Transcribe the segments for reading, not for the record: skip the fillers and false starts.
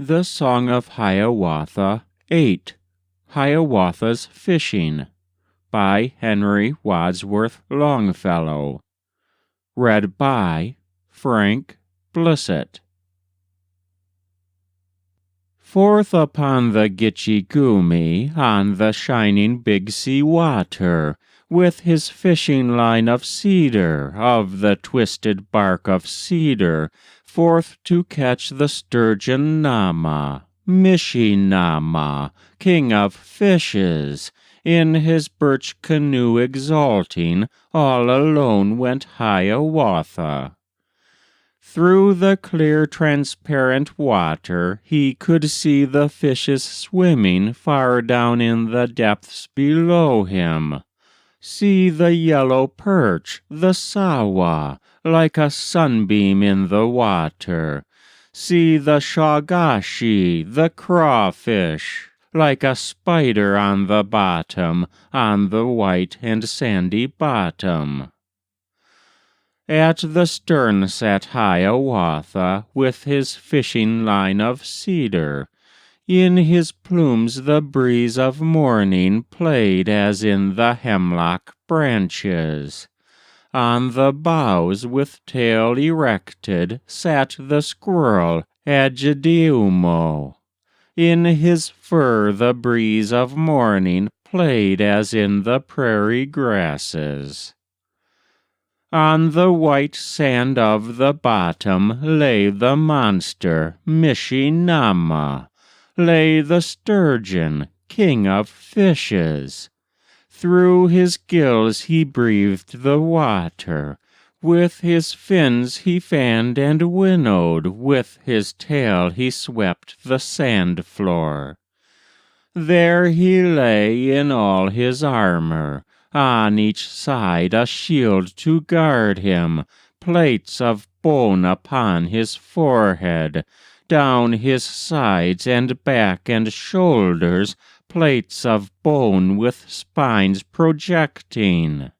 The Song of Hiawatha 8. Hiawatha's Fishing by Henry Wadsworth Longfellow. Read by Frank Blissett. Forth upon the Gitche Gumee, on the shining Big Sea water, with his fishing line of cedar, of the twisted bark of cedar, forth to catch the sturgeon Nahma, Nahma, king of fishes. In his birch canoe exulting, all alone went Hiawatha. Through the clear, transparent water he could see the fishes swimming far down in the depths below him. See the yellow perch, the sawa, like a sunbeam in the water. See the shagashi, the crawfish, like a spider on the bottom, on the white and sandy bottom. At the stern sat Hiawatha, with his fishing line of cedar. In his plumes the breeze of morning played as in the hemlock branches. On the boughs, with tail erected, sat the squirrel Ojibwe. In his fur the breeze of morning played as in the prairie grasses. On the white sand of the bottom lay the monster Nahma, lay the sturgeon, king of fishes. Through his gills he breathed the water, with his fins he fanned and winnowed, with his tail he swept the sand floor. There he lay in all his armor, on each side a shield to guard him, plates of bone upon his forehead, down his sides and back and shoulders, plates of bone with spines projecting.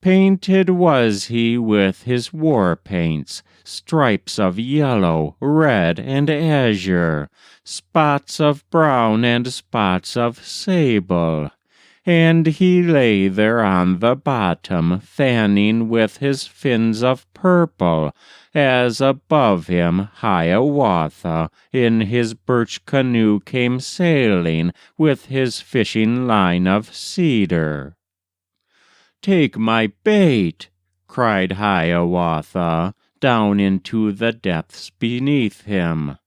Painted was he with his war paints, stripes of yellow, red, and azure, spots of brown and spots of sable. And he lay there on the bottom, fanning with his fins of purple, as above him Hiawatha in his birch canoe came sailing, with his fishing line of cedar. "Take my bait!" cried Hiawatha, down into the depths beneath him.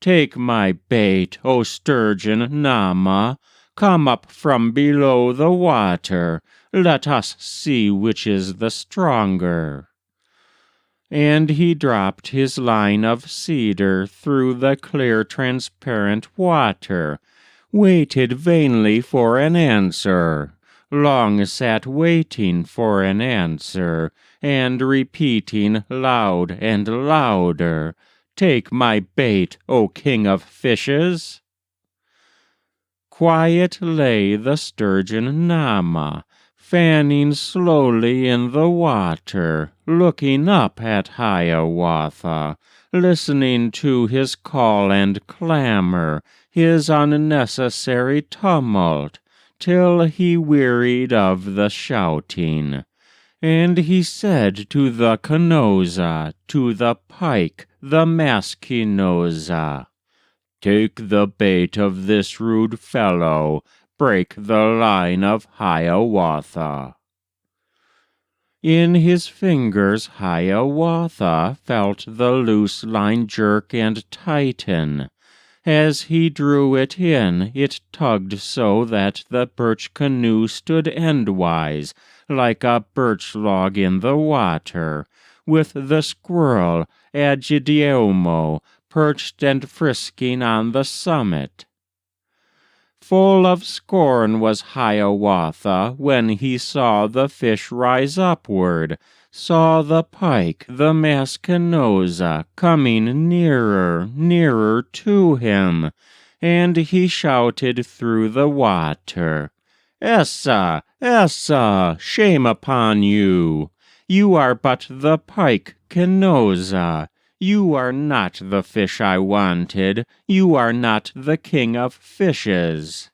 "Take my bait, O sturgeon Nahma! Come up from below the water, let us see which is the stronger." And he dropped his line of cedar through the clear, transparent water, waited vainly for an answer, long sat waiting for an answer, and repeating loud and louder, "Take my bait, O king of fishes!" Quiet lay the sturgeon Nahma, fanning slowly in the water, looking up at Hiawatha, listening to his call and clamor, his unnecessary tumult, till he wearied of the shouting. And he said to the Kanoza, to the pike, the Maskinoza, "Take the bait of this rude fellow, break the line of Hiawatha." In his fingers Hiawatha felt the loose line jerk and tighten. As he drew it in, it tugged so that the birch canoe stood endwise, like a birch log in the water, with the squirrel Ojibwe perched and frisking on the summit. Full of scorn was Hiawatha when he saw the fish rise upward, saw the pike, the Maskinoza, coming nearer, nearer to him, and he shouted through the water, "Essa, Essa, shame upon you! You are but the pike Kanoza. You are not the fish I wanted, you are not the king of fishes."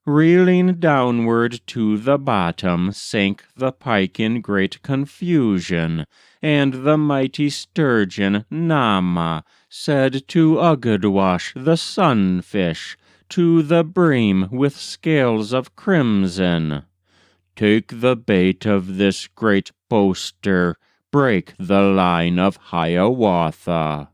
Reeling downward to the bottom sank the pike in great confusion, and the mighty sturgeon Nahma said to Ugudwash the sunfish, to the bream with scales of crimson, "Take the bait of this great boaster, break the line of Hiawatha."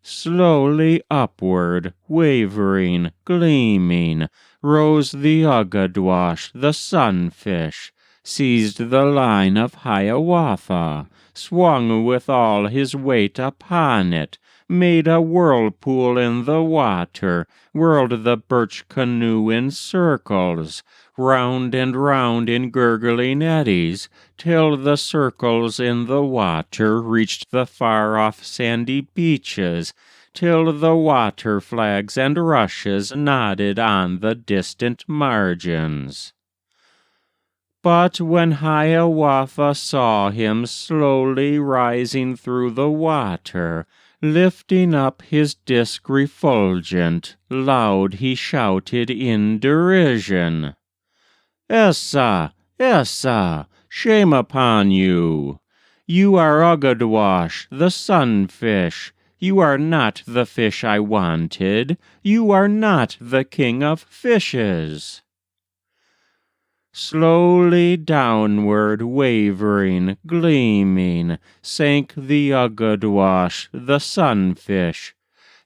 Slowly upward, wavering, gleaming, rose the Ugudwash, the sunfish, seized the line of Hiawatha, swung with all his weight upon it, made a whirlpool in the water, whirled the birch canoe in circles, round and round in gurgling eddies, till the circles in the water reached the far-off sandy beaches, till the water flags and rushes nodded on the distant margins. But when Hiawatha saw him slowly rising through the water, lifting up his disk refulgent, loud he shouted in derision, "Essa! Essa! Shame upon you! You are Ugudwash, the sunfish. You are not the fish I wanted. You are not the king of fishes." Slowly downward, wavering, gleaming, sank the Ugudwash, the sunfish,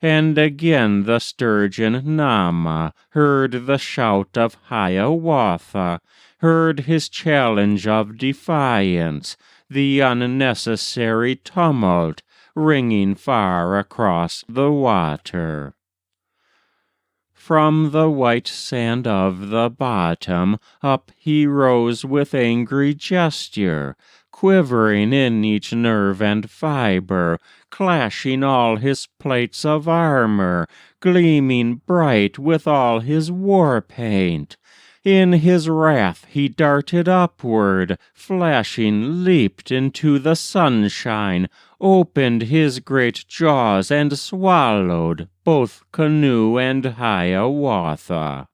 and again the sturgeon Nahma heard the shout of Hiawatha, heard his challenge of defiance, the unnecessary tumult, ringing far across the water. From the white sand of the bottom up he rose with angry gesture, quivering in each nerve and fibre, clashing all his plates of armor, gleaming bright with all his war-paint. In his wrath he darted upward, flashing leaped into the sunshine, opened his great jaws and swallowed both canoe and Hiawatha.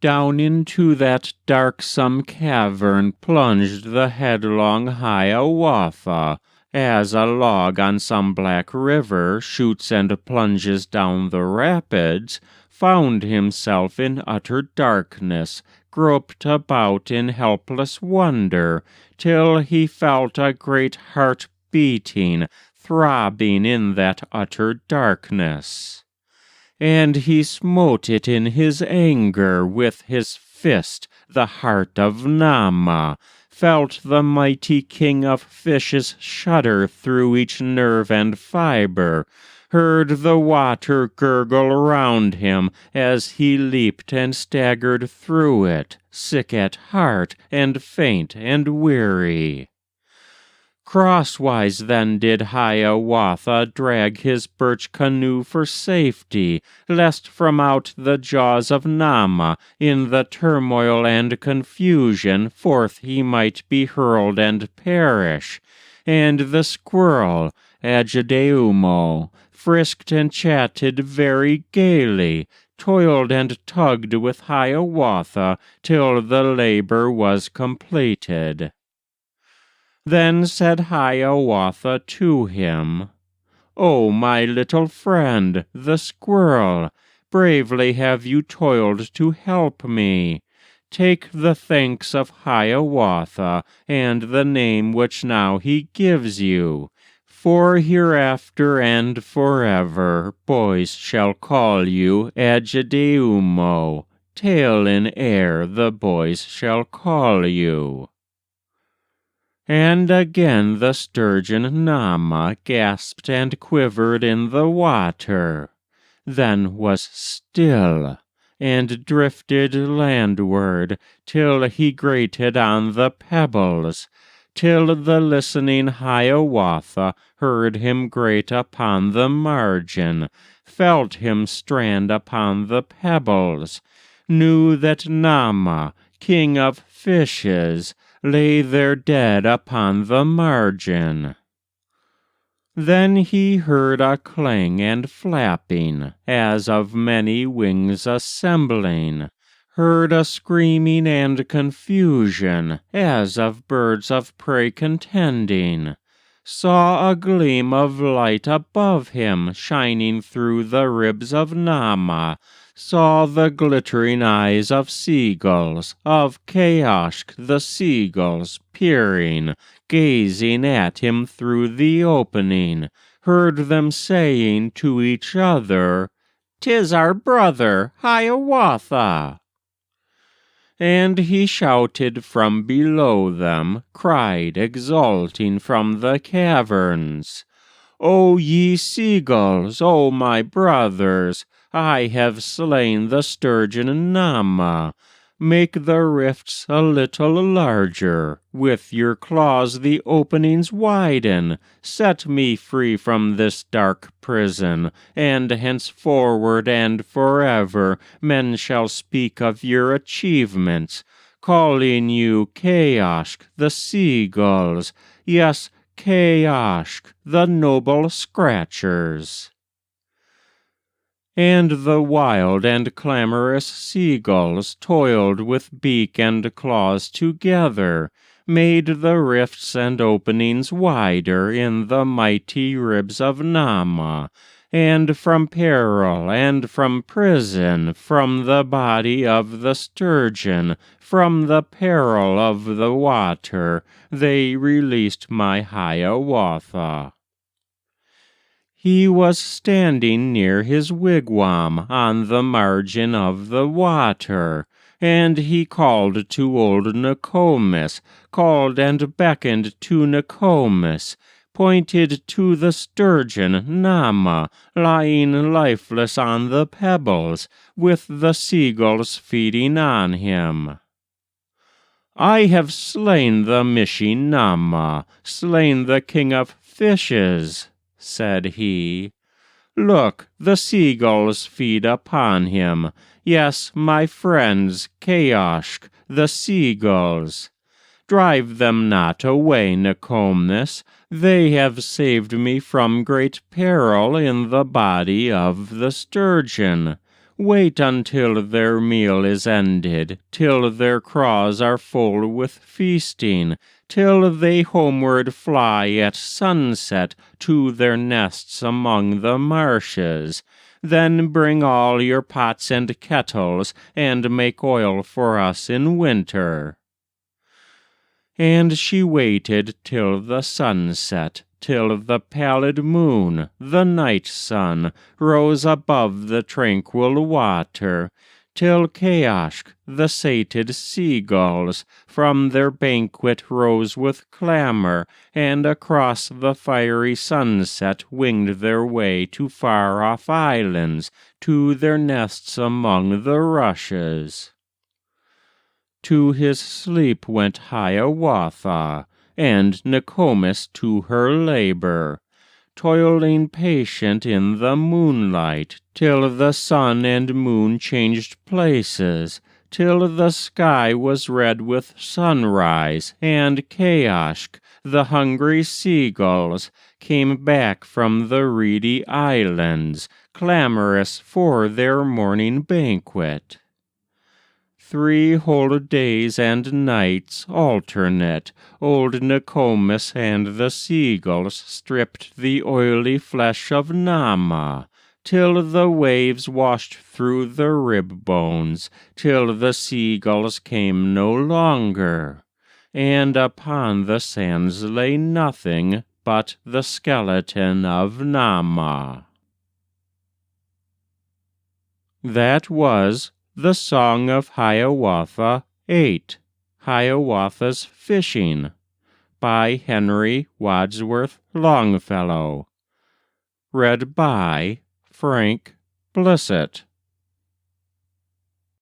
Down into that darksome cavern plunged the headlong Hiawatha, as a log on some black river shoots and plunges down the rapids, found himself in utter darkness, groped about in helpless wonder, till he felt a great heart beating, throbbing in that utter darkness. And he smote it in his anger with his fist, the heart of Nahma, felt the mighty king of fishes shudder through each nerve and fibre, heard the water gurgle round him as he leaped and staggered through it, sick at heart and faint and weary. Crosswise then did Hiawatha drag his birch canoe for safety, lest from out the jaws of Nahma, in the turmoil and confusion, forth he might be hurled and perish. And the squirrel, Agedeumo, frisked and chatted very gaily, toiled and tugged with Hiawatha till the labor was completed. Then said Hiawatha to him, "O my little friend, the squirrel, bravely have you toiled to help me. Take the thanks of Hiawatha, and the name which now he gives you. For hereafter and forever boys shall call you Agedeumo, tail in air the boys shall call you." And again the sturgeon Nahma gasped and quivered in the water, then was still, and drifted landward till he grated on the pebbles, till the listening Hiawatha heard him grate upon the margin, felt him strand upon the pebbles, knew that Nahma, king of fishes, lay their dead upon the margin. Then he heard a clang and flapping, as of many wings assembling, heard a screaming and confusion, as of birds of prey contending, saw a gleam of light above him shining through the ribs of Nahma, saw the glittering eyes of sea-gulls, of Kayashk the sea-gulls, peering, gazing at him through the opening, heard them saying to each other, "'Tis our brother, Hiawatha." And he shouted from below them, cried, exulting from the caverns, "O ye sea-gulls, O my brothers, I have slain the sturgeon Nahma. Make the rifts a little larger, with your claws the openings widen. Set me free from this dark prison, and henceforward and forever men shall speak of your achievements, calling you Kayashk the sea-gulls, yes, Kayashk the noble scratchers." And the wild and clamorous sea-gulls toiled with beak and claws together, made the rifts and openings wider in the mighty ribs of Nahma, and from peril and from prison, from the body of the sturgeon, from the peril of the water, they released my Hiawatha. He was standing near his wigwam on the margin of the water, and he called to old Nokomis, called and beckoned to Nokomis, pointed to the sturgeon Nahma, lying lifeless on the pebbles, with the sea-gulls feeding on him. "I have slain the Mishi Nahma, slain the king of fishes," said he. "Look, the sea-gulls feed upon him. Yes, my friends, Kayashk, the sea-gulls. Drive them not away, Nokomis. They have saved me from great peril in the body of the sturgeon. Wait until their meal is ended, till their craws are full with feasting, till they homeward fly at sunset to their nests among the marshes. Then bring all your pots and kettles, and make oil for us in winter." And she waited till the sunset, till the pallid moon, the night sun, rose above the tranquil water, till Kayashk, the sated sea-gulls, from their banquet rose with clamor, and across the fiery sunset winged their way to far-off islands, to their nests among the rushes. To his sleep went Hiawatha, and Nokomis to her labor, toiling patient in the moonlight, till the sun and moon changed places, till the sky was red with sunrise, and Kayashk, the hungry sea-gulls, came back from the reedy islands, clamorous for their morning banquet. 3 whole days and nights alternate, old Nokomis and the sea-gulls stripped the oily flesh of Nahma, till the waves washed through the rib bones, till the sea-gulls came no longer, and upon the sands lay nothing but the skeleton of Nahma. That was The Song of Hiawatha 8, Hiawatha's Fishing, by Henry Wadsworth Longfellow. Read by Frank Blissett.